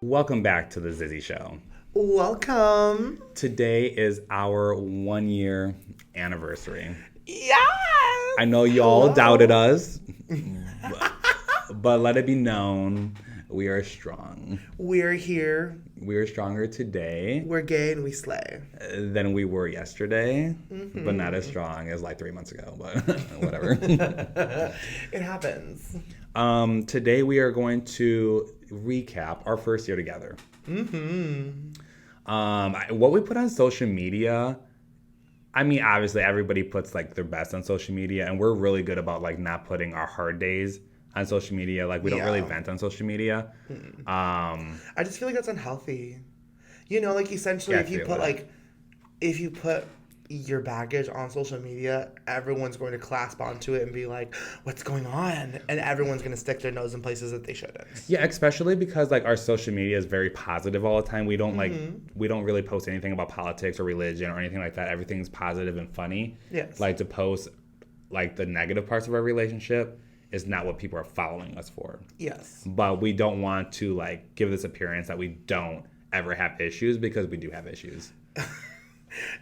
Welcome back to the Zizzy Show. Welcome. Today is our 1 year anniversary. Yes. I know y'all doubted us, but let it be known we are strong. We're here. We are stronger today We're gay and we slay. than we were yesterday, but not as strong as like 3 months ago, but whatever. It happens. Today we are going to recap our first year together. What we put on social media, I mean, obviously everybody puts like their best on social media, and we're really good about like not putting our hard days on social media. Like we don't really vent on social media. I just feel like that's unhealthy. You know, like essentially if you put your baggage on social media, everyone's going to clasp onto it and be like, what's going on? And everyone's going to stick their nose in places that they shouldn't. Yeah, especially because like our social media is very positive all the time. We don't we don't really post anything about politics or religion or anything like that. Everything's positive and funny. Yes. Like to post like the negative parts of our relationship is not what people are following us for. Yes. But we don't want to like give this appearance that we don't ever have issues, because we do have issues.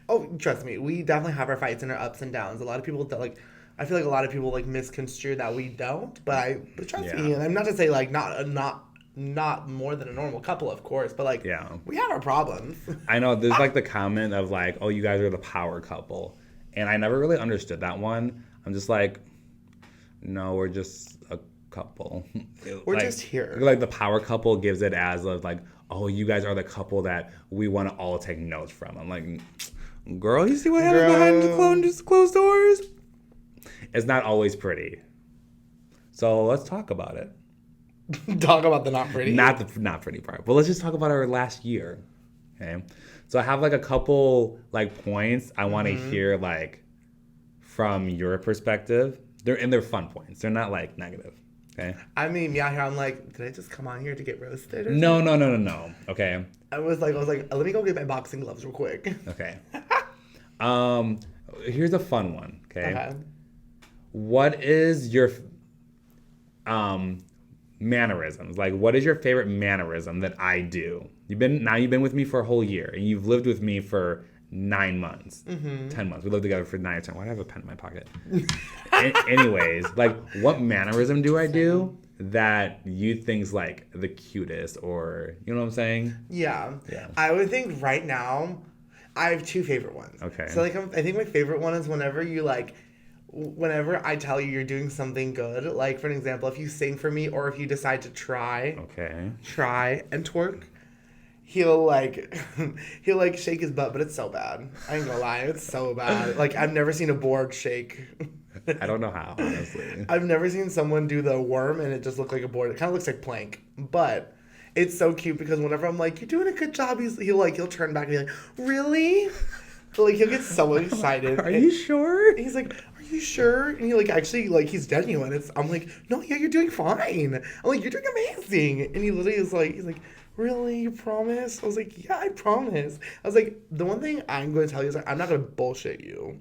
Oh, trust me, we definitely have our fights and our ups and downs. A lot of people I feel like a lot of people like misconstrue that we don't, but trust me, and I'm not to say like not more than a normal couple, of course, but like we have our problems. I know there's like the comment of like, oh, you guys are the power couple, and I never really understood that one. I'm just like, no, we're just a couple. We're like, just here. Like the power couple gives it as of like, oh, you guys are the couple that we want to all take notes from. I'm like, girl, you see what happens behind the closed doors? It's not always pretty. So let's talk about it. Talk about the not pretty. Not the not pretty part. But let's just talk about our last year. Okay. So I have like a couple like points I want to hear like from your perspective. They're fun points. They're not like negative. Okay. I mean, yeah, here I'm like, did I just come on here to get roasted? No. Okay. I was like, let me go get my boxing gloves real quick. Okay. Here's a fun one. Okay. What is your mannerisms? Like, what is your favorite mannerism that I do? You've been with me for a whole year, and you've lived with me for 9 months, 10 months. We lived together for 9 or 10. Why do I have a pen in my pocket? Anyways, like, what mannerism do I do that you think's like the cutest, or you know what I'm saying? Yeah. I would think right now I have two favorite ones. Okay. So like I think my favorite one is whenever I tell you you're doing something good. Like for an example, if you sing for me or if you decide to try and twerk. He'll shake his butt, but it's so bad. I ain't gonna lie, it's so bad. Like I've never seen a Borg shake. I don't know how, honestly. I've never seen someone do the worm and it just looked like a board. It kind of looks like plank, but it's so cute because whenever I'm like, "You're doing a good job," he'll turn back and be like, "Really?" Like he'll get so excited. Are you sure? He's like, "Are you sure?" And he like actually like he's genuine. I'm like, "No, yeah, you're doing fine." I'm like, "You're doing amazing," and he literally is like, he's like, "Really? You promise?" I was like, "Yeah, I promise." I was like, the one thing I'm going to tell you is like, I'm not going to bullshit you.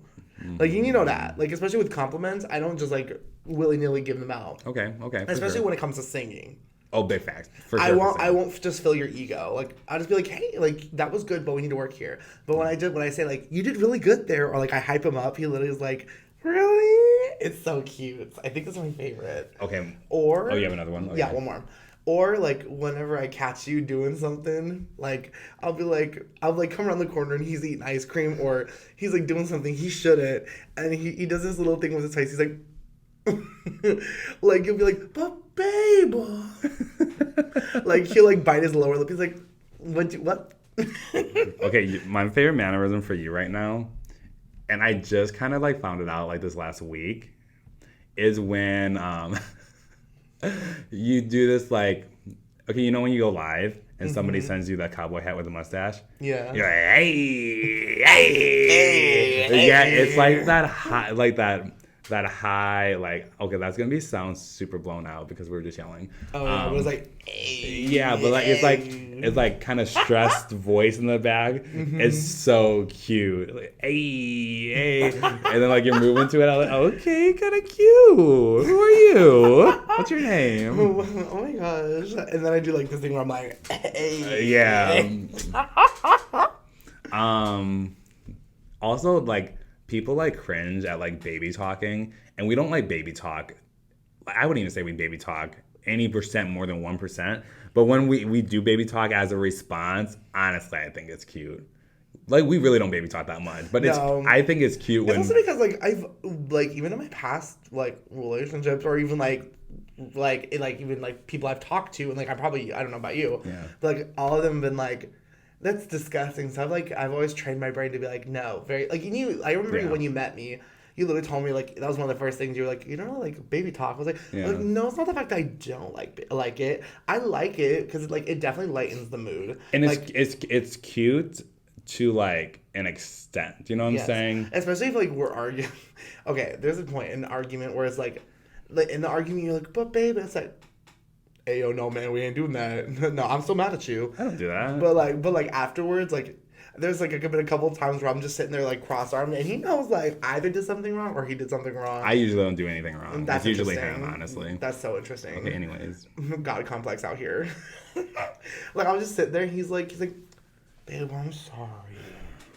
Like, you know that. Like, especially with compliments, I don't just, like, willy-nilly give them out. Okay. Especially when it comes to singing. Oh, big facts. I won't just fill your ego. Like, I'll just be like, hey, like, that was good, but we need to work here. But when I say, like, you did really good there, or, like, I hype him up, he literally is like, really? It's so cute. I think it's my favorite. Okay. Or... Oh, you have another one? Okay. Yeah, one more. Or, like, whenever I catch you doing something, like, I'll come around the corner and he's eating ice cream, or he's, like, doing something he shouldn't, and he does this little thing with his face. He's like, like, he'll be like, but babe. Like, he'll, like, bite his lower lip. He's like, what? Okay, my favorite mannerism for you right now, and I just kind of, like, found it out, like, this last week, is when, you do this like, okay, you know when you go live and somebody sends you that cowboy hat with a mustache? Yeah. You're like, hey. Yeah, it's like that high, like, okay, that's gonna sound super blown out because we were just yelling. Oh, yeah, it was like, yeah, but like it's like kind of stressed voice in the back. It's so cute. Like, hey, and then like you're moving to it. I'm like, okay, kind of cute. Who are you? What's your name? Oh my gosh. And then I do like this thing where I'm like, hey. Yeah. Also, like, people like cringe at like baby talking, and we don't like baby talk. I wouldn't even say we baby talk any percent more than 1%. But when we do baby talk as a response, honestly, I think it's cute. Like, we really don't baby talk that much, but I think it's cute when. It's also because like I've like even in my past like relationships or even even like people I've talked to and like I don't know about you, but like all of them have been like, that's disgusting. So I've always trained my brain to be like, no, very like I remember when you met me. You literally told me, like, that was one of the first things you were like, you don't really like baby talk. I was like, no, it's not the fact that I don't like it. I like it because, like, it definitely lightens the mood. And like, it's cute to, like, an extent. You know what I'm saying? Especially if, like, we're arguing. Okay, there's a point in an argument where it's, like, in the argument, you're like, but, babe, it's like, hey, yo, no, man, we ain't doing that. No, I'm still mad at you. I don't do that. But afterwards, like, there's like been a couple of times where I'm just sitting there like cross-armed and he knows like I either did something wrong or he did something wrong. I usually don't do anything wrong. That's it's usually him, honestly. That's so interesting. Okay, anyways. God complex out here. Like I'll just sit there and he's like, babe, I'm sorry.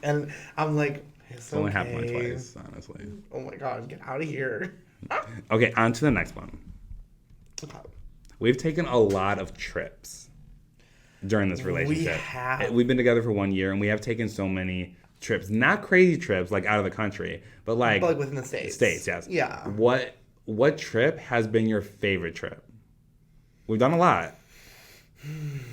And I'm like, it's only happened like twice, honestly. Oh my God, get out of here. Okay, on to the next one. Okay. We've taken a lot of trips during this relationship. We've been together for 1 year, and we have taken so many trips. Not crazy trips, like out of the country, but like within the States. States, yes. Yeah. What trip has been your favorite trip? We've done a lot.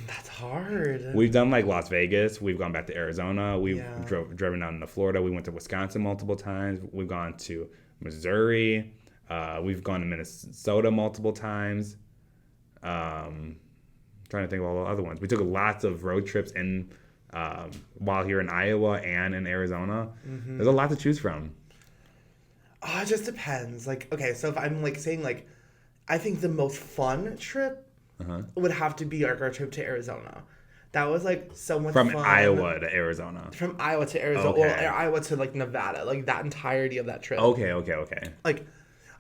That's hard. We've done like Las Vegas. We've gone back to Arizona. We've driven down to Florida. We went to Wisconsin multiple times. We've gone to Missouri. We've gone to Minnesota multiple times. Trying to think of all the other ones. We took lots of road trips in while here in Iowa and in Arizona. Mm-hmm. There's a lot to choose from. Oh, it just depends. Like, okay, so if I'm like saying like, I think the most fun trip would have to be our trip to Arizona. That was like so much fun. From Iowa to Arizona. From Iowa to Arizona. Okay. Or Iowa to like Nevada. Like that entirety of that trip. Okay. Like,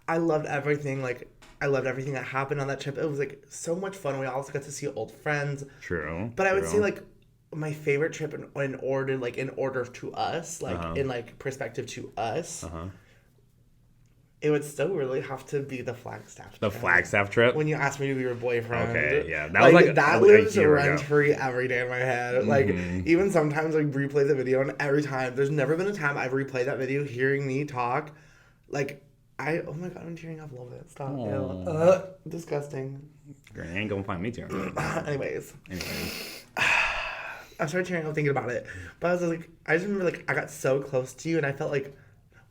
I loved everything. Like, I loved everything that happened on that trip. It was like so much fun. We also got to see old friends. True. But I would say like my favorite trip in order to us, like in like perspective to us, it would still really have to be the Flagstaff trip. The Flagstaff trip? When you asked me to be your boyfriend. Okay, yeah. That was like that lives rent free every day in my head. Mm-hmm. Like even sometimes I replay the video and every time, there's never been a time I've replayed that video hearing me talk. Like oh my God, I'm tearing up a little bit. Stop. Disgusting. Girl, you ain't gonna find me tearing up. Anyways. I started tearing up thinking about it. But I was like, I just remember like I got so close to you and I felt like,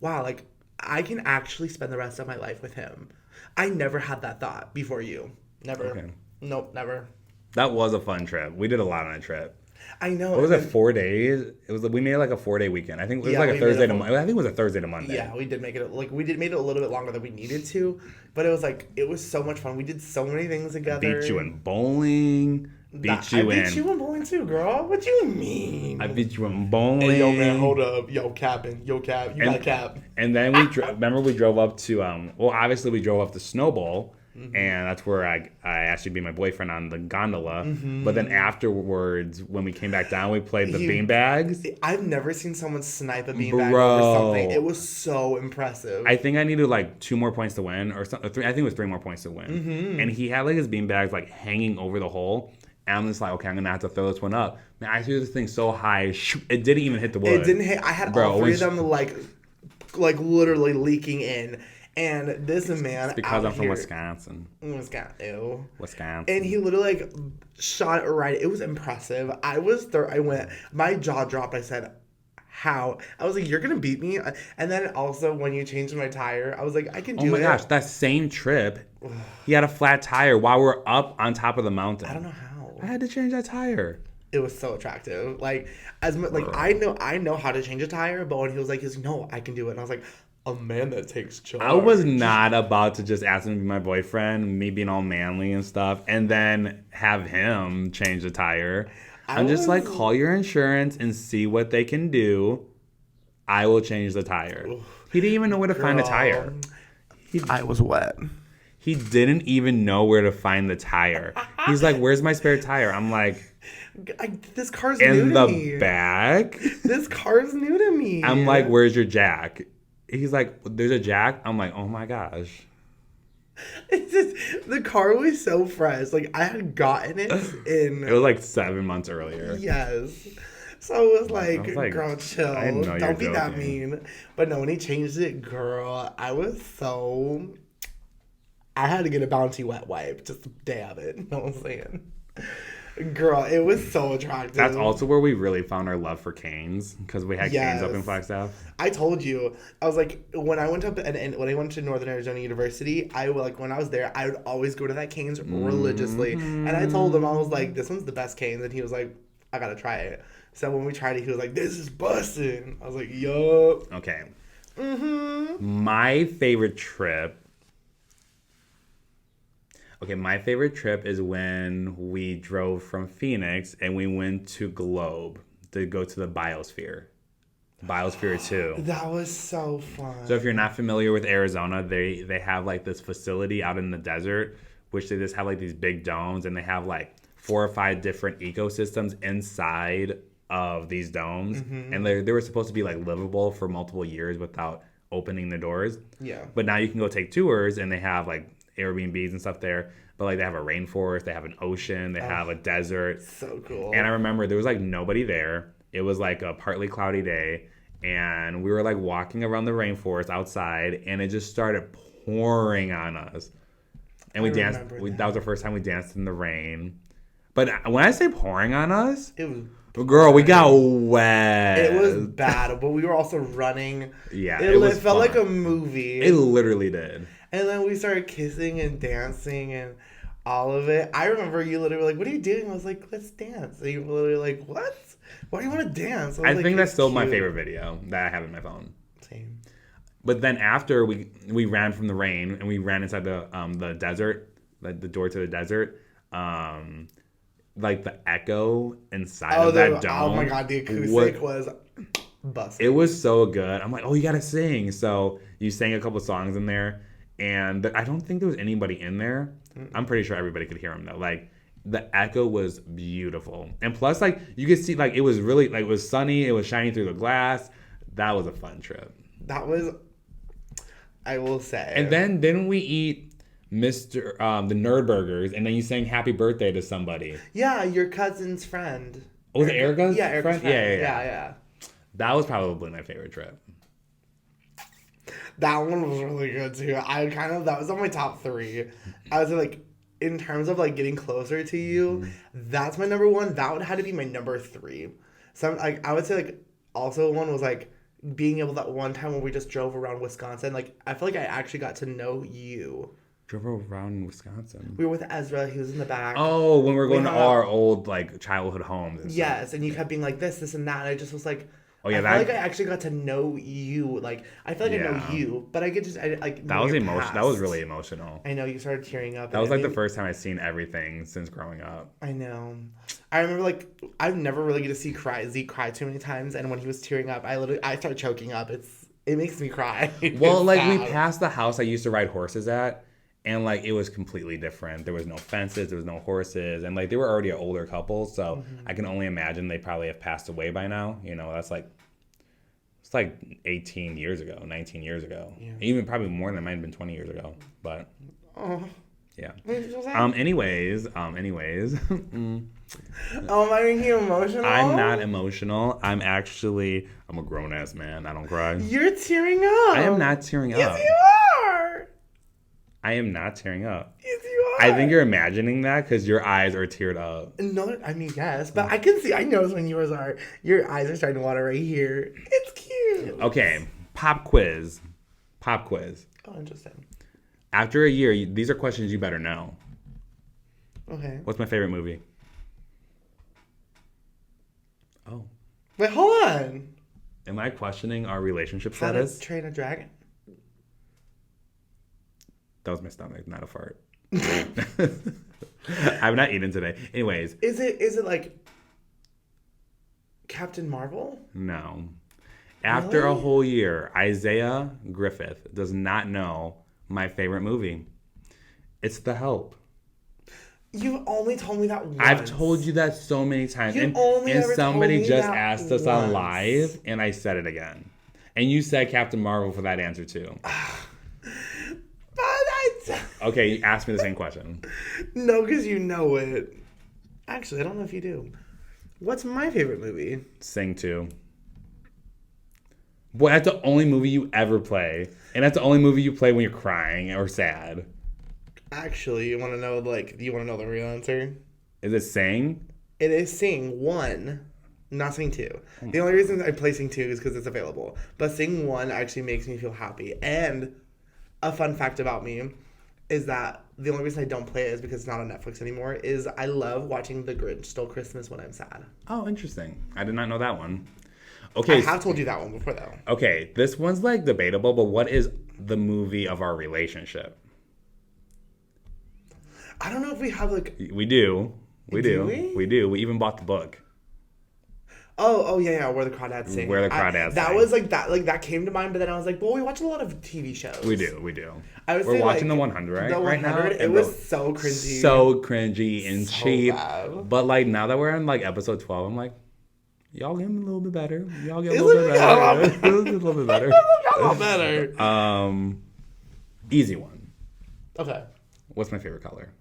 wow, like I can actually spend the rest of my life with him. I never had that thought before you. Never. Okay. Nope, never. That was a fun trip. We did a lot on a trip. I know. What was it? 4 days? We made like a 4-day weekend. I think it was like a Thursday to Monday. I think it was a Thursday to Monday. Yeah, we did make it made it a little bit longer than we needed to, but it was so much fun. We did so many things together. Beat you in bowling. I beat you in bowling too, girl. What do you mean? I beat you in bowling. Hey, yo, man, hold up. Yo, capping. Yo, cap. You got a cap. And then we drove up to obviously we drove up to Snowball. Mm-hmm. And that's where I asked you to be my boyfriend on the gondola. Mm-hmm. But then afterwards, when we came back down, we played the beanbags. I've never seen someone snipe a beanbag over something. It was so impressive. I think I needed like 2 more points to win, or something. I think it was 3 more points to win. Mm-hmm. And he had like his beanbags like hanging over the hole. And I'm just like, okay, I'm gonna have to throw this one up. Man, I threw this thing so high, it didn't even hit the wood. It didn't hit. I had all 3 of them like literally leaking in. And this man, it's because I'm from Wisconsin. Ew. Wisconsin. And he literally like shot it right. It was impressive. My jaw dropped. I said, how? I was like, you're gonna beat me? And then also when you changed my tire, I was like, I can do it. Oh my gosh, that same trip, he had a flat tire while we're up on top of the mountain. I don't know how. I had to change that tire. It was so attractive. Like I know how to change a tire, but when he was like, no, I can do it. And I was like, a man that takes charge. I was not about to just ask him to be my boyfriend, me being all manly and stuff, and then have him change the tire. I'm just like, call your insurance and see what they can do. I will change the tire. He didn't even know where to find a tire. I was wet. He didn't even know where to find the tire. He's like, "Where's my spare tire?" I'm like, this car's new to me. In the back? This car's new to me. I'm like, "Where's your jack?" He's like, "There's a jack." I'm like, "Oh my gosh." It's just, the car was so fresh. Like, I had gotten it in... It was like 7 months earlier. Yes. So it was like, girl, chill. I know Don't be joking. that mean. But no, when he changed it, girl, I was so... I had to get a bounty wet wipe just the day of it. You know what I'm saying? Girl, it was so attractive. That's also where we really found our love for canes, because we had canes up in Flagstaff. I told you, I was like, when I went up and when I went to Northern Arizona University, when I was there, I would always go to that Cane's religiously. And I told him, I was like, this one's the best Cane's, and he was like, I gotta try it. So when we tried it, he was like, this is busting. I was like, yup. Okay. My favorite trip. Okay, my favorite trip is when we drove from Phoenix and we went to Globe to go to the Biosphere. Biosphere 2. That was so fun. So if you're not familiar with Arizona, they have like this facility out in the desert, which they just have like these big domes, and they have like 4 or 5 different ecosystems inside of these domes. And they were supposed to be like livable for multiple years without opening the doors. Yeah. But now you can go take tours, and they have like Airbnbs and stuff there, but like they have a rainforest, they have an ocean, they have a desert. So cool. And I remember there was like nobody there. It was like a partly cloudy day, and we were like walking around the rainforest outside, and it just started pouring on us. And we danced. That was the first time we danced in the rain. But when I say pouring on us, it was... Girl, we got wet. It was bad, but we were also running. Yeah, it felt like a movie. It literally did. And then we started kissing and dancing and all of it. I remember you literally were like, what are you doing? I was like, let's dance. And you were literally like, what? Why do you want to dance? I think that's still my favorite video that I have in my phone. Same. But then after we ran from the rain and we ran inside the desert, like the door to the desert, like the echo inside of that dome. Oh my god, the acoustic was busted. It was so good. I'm like, oh, you gotta sing. So you sang a couple songs in there, and I don't think there was anybody in there. I'm pretty sure everybody could hear him though. Like the echo was beautiful, and plus, like you could see, like it was really like it was sunny. It was shining through the glass. That was a fun trip. That was, I will say. And then didn't we eat the Nerd Burgers, and then you sang Happy Birthday to somebody? Yeah, your cousin's friend. Oh, was it Erica's? Yeah, Erica's friend. Yeah. Yeah. That was probably my favorite trip. That one was really good too. That was on my top 3. I was like, in terms of like getting closer to you, that's my number 1. That would have to be my number 3. So I would say like also one was like being able that one time when we just drove around Wisconsin. Like I feel like I actually got to know you. Drove around in Wisconsin. We were with Ezra. He was in the back. Oh, when we were going to our old like childhood homes. And yes, stuff. And you kept being like this, and that. And I just was like, oh yeah, I feel like I actually got to know you. Like I feel like I know you, but I could just like. That was emotional. That was really emotional. I know you started tearing up. That was like the first time I've seen everything since growing up. I know. I remember like I've never really get to see Zeke cry too many times, and when he was tearing up, I started choking up. It makes me cry. Well, like we passed the house I used to ride horses at. And, like, it was completely different. There was no fences. There was no horses. And, like, they were already an older couple. So, I can only imagine they probably have passed away by now. You know, that's, like, it's, like, 18 years ago, 19 years ago. Yeah. Even probably more than that. Might have been 20 years ago. But, yeah. Anyways. Oh, am I making you emotional? I'm not emotional. I'm a grown-ass man. I don't cry. You're tearing up. I am not tearing up. Yes, you are. I am not tearing up. Yes, you are. I think you're imagining that because your eyes are teared up. No, I mean, yes. But I can see, I know when yours are. Your eyes are starting to water right here. It's cute. Okay. Pop quiz. Oh, interesting. After a year, these are questions you better know. Okay. What's my favorite movie? Oh. Wait, hold on. Am I questioning our relationship How status? to Train a Dragon. That was my stomach, not a fart. I've not eaten today. Anyways. Is it like Captain Marvel? No. After a whole year, Isaiah Griffith does not know my favorite movie. It's The Help. You've only told me that once. I've told you that so many times. You And only ever somebody told me just that asked us once. on live, and I said it again. And you said Captain Marvel for that answer, too. Okay, ask me the same question. No, because you know it. Actually, I don't know if you do. What's my favorite movie? Sing 2. Boy, that's the only movie you ever play. And that's the only movie you play when you're crying or sad. Actually, you want to know, do you want to know the real answer? Is it Sing? It is Sing 1, not Sing 2. The only reason I play Sing 2 is because it's available. But Sing 1 actually makes me feel happy. And a fun fact about me is that the only reason I don't play it is because it's not on Netflix anymore, is I love watching The Grinch Stole Christmas when I'm sad. Oh, interesting. I did not know that one. Okay. I have told you that one before, though. Okay, this one's, debatable, but what is the movie of our relationship? I don't know if we have, We do. We do. We? We do. We even bought the book. Oh, yeah, Where the Crawdads Sing. Where the Crawdads That Sing. Was, that came to mind, but then I was like, well, we watch a lot of TV shows. We do. We're watching the 100 right now. It was so cringy. So cringy and So cheap. bad. But, now that we're on, episode 12, I'm like, y'all get a little bit better. Y'all get a little bit better. A little bit better. A lot better. Easy one. Okay. What's my favorite color?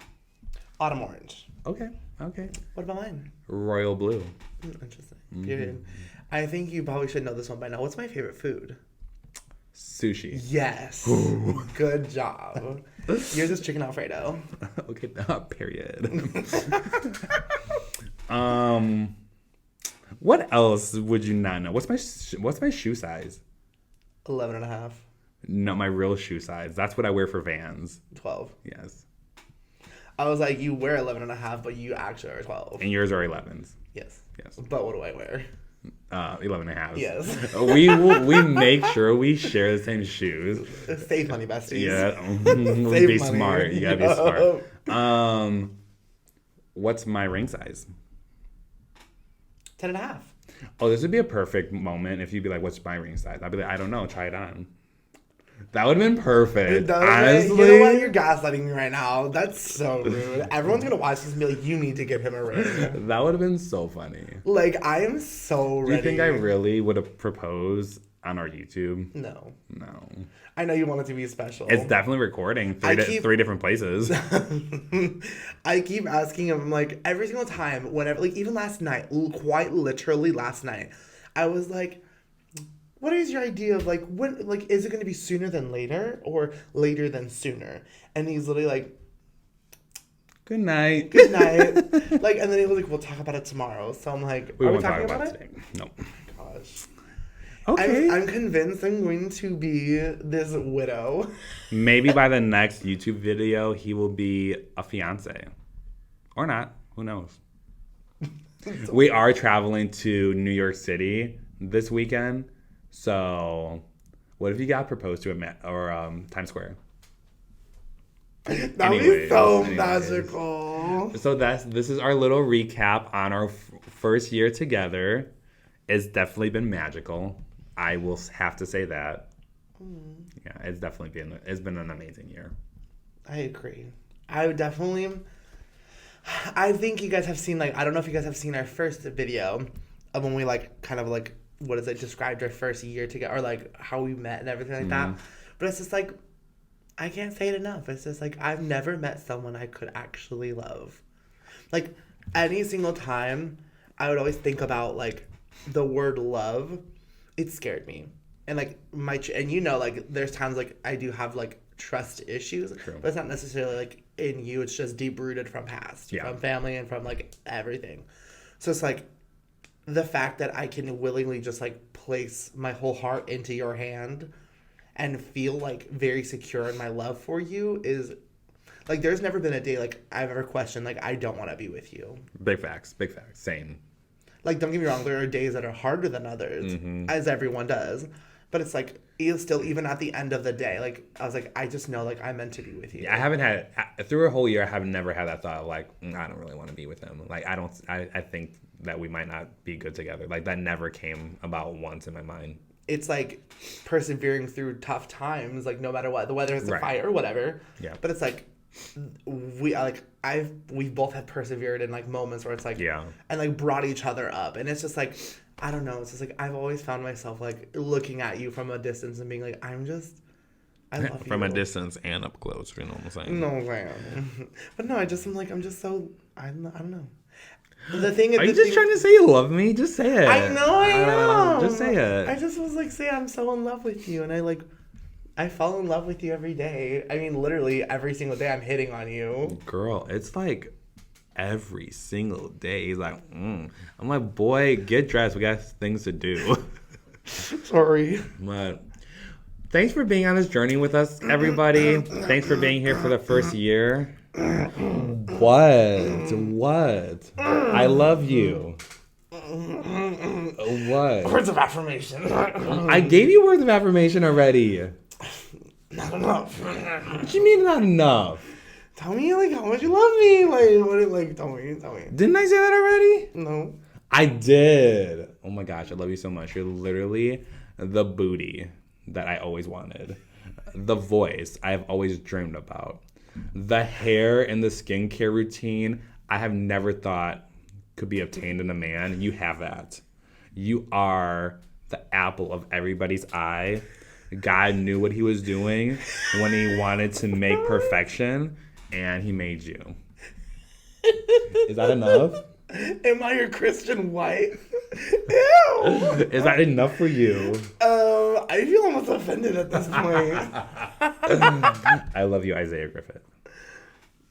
Autumn orange. Okay. What about mine? Royal blue. Interesting. Period. I think you probably should know this one by now. What's my favorite food? Sushi. Yes. Good job. Yours is chicken Alfredo. Okay, period. What else would you not know? What's my shoe size? 11 and a half. No, my real shoe size. That's what I wear for Vans. 12. Yes. I was like, you wear 11 and a half, but you actually are 12. And yours are 11s. Yes. Yes. But what do I wear? 11 and a half. Yes. we make sure we share the same shoes. Save money, besties. Yeah. Save be money. smart. You gotta be smart. What's my ring size? 10 and a half. Oh, this would be a perfect moment if you'd be like, what's my ring size? I'd be like, I don't know. Try it on. That would have been perfect. Honestly. You know what? You're gaslighting me right now. That's so rude. Everyone's going to watch this and be like, you need to give him a ring. That would have been so funny. I am so ready. Do you think I really would have proposed on our YouTube? No. No. I know you want it to be special. It's definitely recording three different places. I keep asking him, I'm like, every single time, whenever, even last night, quite literally last night, I was like, what is your idea of, when, is it going to be sooner than later or later than sooner? And he's literally like, good night. Good night. And then he was like, we'll talk about it tomorrow. So I'm like, we are we won't talking talk about it it? today. No. Oh my gosh. Okay. I'm convinced I'm going to be this widow. Maybe by the next YouTube video, he will be a fiance. Or not. Who knows? We are traveling to New York City this weekend. So, what if you got proposed to at Times Square? That would be so magical. So this is our little recap on our first year together. It's definitely been magical. I will have to say that. Yeah, it's been an amazing year. I agree. I think you guys have seen, I don't know if you guys have seen our first video of when we described our first year together, or how we met and everything like that. But it's just I can't say it enough. It's just I've never met someone I could actually love. Any single time I would always think about the word love, it scared me. And there's times I do have trust issues. True. But it's not necessarily in you, it's just deep rooted from past, from family and from everything. So it's the fact that I can willingly just place my whole heart into your hand and feel very secure in my love for you is there's never been a day I've ever questioned I don't want to be with you. Big facts. Same. Don't get me wrong, there are days that are harder than others, as everyone does. But it's still, even at the end of the day, I was I just know I'm meant to be with you. Yeah, I haven't had, through a whole year, I have never had that thought of I don't really want to be with him. I think that we might not be good together. That never came about once in my mind. It's persevering through tough times, no matter what, whether it's a fight or whatever. Yeah. But it's we've both had persevered in like moments where it's like and like brought each other up, and it's just like I don't know, it's just like I've always found myself like looking at you from a distance and being like I love you from a distance and up close. You know what I'm saying? No, man. But no, I'm just so I don't know. The thing are you just trying to say you love me? Just say it. I know I am. Just say it. I just was like, say I'm so in love with you, and I fall in love with you every day. I mean, literally every single day I'm hitting on you. Girl, it's like every single day. He's like, I'm like, boy, get dressed. We got things to do. Sorry. But thanks for being on this journey with us, everybody. Thanks for being here for the first year. What? I love you. What? Words of affirmation. I gave you words of affirmation already. Not enough. What do you mean not enough? Tell me like how much you love me. Tell me. Didn't I say that already? No. I did. Oh my gosh, I love you so much. You're literally the booty that I always wanted. The voice I've always dreamed about. The hair and the skincare routine I have never thought could be obtained in a man. You have that. You are the apple of everybody's eye. God knew what he was doing when he wanted to make perfection, and he made you. Is that enough? Am I your Christian wife? Ew. Is that enough for you? I feel almost offended at this point. I love you, Isaiah Griffith.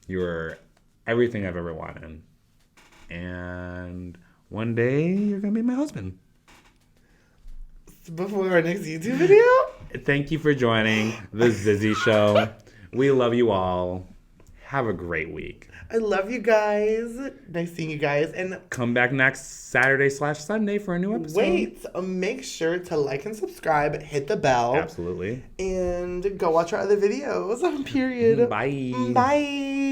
You are everything I've ever wanted. And one day, you're going to be my husband. Before our next YouTube video? Thank you for joining the Zizzy Show. We love you all. Have a great week. I love you guys. Nice seeing you guys. And come back next Saturday/Sunday for a new episode. Wait, make sure to like and subscribe, hit the bell. Absolutely. And go watch our other videos. Period. Bye. Bye.